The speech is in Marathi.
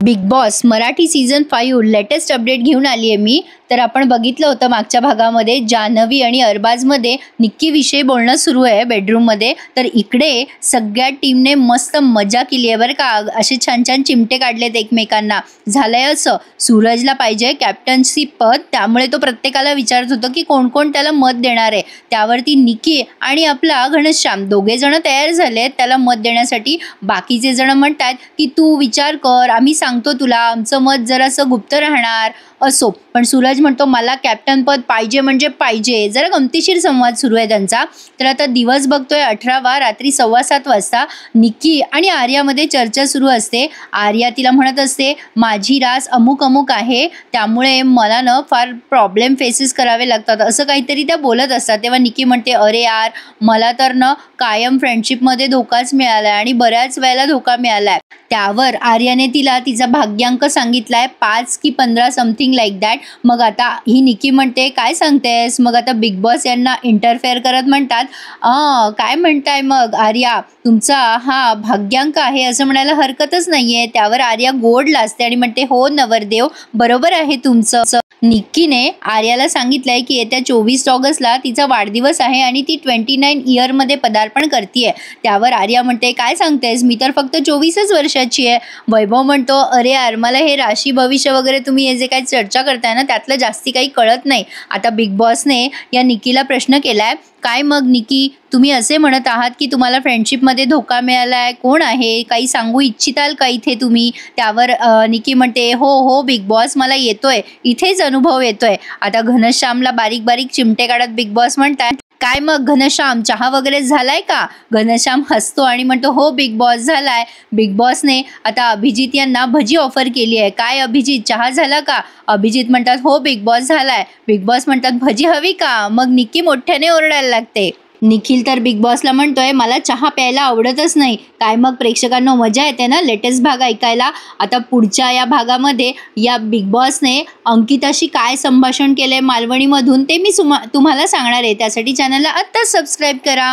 Big boss Marathi season 5 latest update घेऊन आली आहे मी। तर आपण बघितलं होतं मागच्या भागामध्ये जान्हवी आणि अरबाजमध्ये निक्की विषयी बोलणं सुरू आहे बेडरूममध्ये। तर इकडे सगळ्या टीमने मस्त मजा केली आहे बरं का, असे छान छान चिमटे काढलेत एकमेकांना। झालंय असं, सूरजला पाहिजे कॅप्टन्सी पद, त्यामुळे तो प्रत्येकाला विचारत होता की कोण कोण त्याला मत देणार आहे। त्यावरती निक्की आणि आपला घनश्याम दोघे जण तयार झालेत त्याला मत देण्यासाठी। बाकीचे जण म्हणतात की तू विचार कर, आम्ही सांगतो तुला, आमचं मत जरासं गुप्त राहणार असो। पण सूरज म्हणतो मला कॅप्टन पद पाहिजे म्हणजे पाहिजे। जरा गमतीशीर संवाद सुरू आहे त्यांचा। तर आता दिवस बघतोय 18 रात्री 7:15 वाजता निक्की आणि आर्यामध्ये चर्चा सुरू असते। आर्या तिला म्हणत असते माझी रास अमुक अमुक आहे, त्यामुळे मला न फार प्रॉब्लेम फेसेस करावे लागतात, असं काहीतरी त्या बोलत असतात। तेव्हा निक्की म्हणते अरे यार, मला तर न कायम फ्रेंडशिपमध्ये धोकाच मिळालाय आणि बऱ्याच वेळेला धोका मिळालाय। त्यावर आर्याने तिला तिचा भाग्यांक सांगितलाय 5 की 15 समथिंग लाईक दॅट। मग आता ही निक्की म्हणते काय सांगतेस? मग आता बिग बॉस यांना इंटरफेअर करत म्हणतात काय म्हणताय मग आर्या, तुमचा हा भाग्यांक आहे असं म्हणायला हरकतच नाहीये। त्यावर आर्या गोड लाजते आणि म्हणते हो नवरदेव, बरोबर आहे तुमचं। निक्कीने आर्याला सांगितलंय की येत्या 24 ऑगस्टला तिचा वाढदिवस आहे आणि ती 29 इयरमध्ये पदार्पण करते। त्यावर आर्या म्हणते काय सांगतेस, मी तर फक्त 24च वर्षाची आहे। वैभव म्हणतो अरे यार, मला हे राशी भविष्य वगैरे तुम्ही हे जे काही चर्चा करताय ना त्यातलं जास्ती काही कळत नाही। आता बिग बॉसने या निक्कीला प्रश्न केलाय काय मग निक्की, तुम्ही असे म्हणत आहात की तुम्हाला फ्रेंडशिपमध्ये धोका मिळालाय, कोण आहे, काही सांगू इच्छिताल का इथे तुम्ही? त्यावर निक्की म्हणते हो हो बिग बॉस, मला येतोय, इथेच अनुभव येतोय। आता घनश्यामला बारीक बारीक चिमटे काढत बिग बॉस म्हणतात काय मग घनश्याम, चहा वगैरे झालाय का? घनश्याम हसतो आणि म्हणतो हो बिग बॉस झालाय। बिग बॉसने आता अभिजित यांना भजी ऑफर केली आहे। काय अभिजित, चहा झाला का? अभिजित म्हणतात हो बिग बॉस झालाय। बिग बॉस म्हणतात भजी हवी का? मग निक्की मोठ्याने ओरडायला लागते। निखिल तर बिग बॉसला म्हणतोय मला चहा प्यायला आवडतच नाही। काय मग प्रेक्षकांना मजा येते ना लेटेस्ट भाग ऐकायला। आता पुढच्या या भागामध्ये या बिग बॉसने अंकिताशी काय संभाषण केलंय मालवणीमधून ते मी तुम्हाला सांगणार आहे। त्यासाठी चॅनलला आत्ताच सबस्क्राईब करा।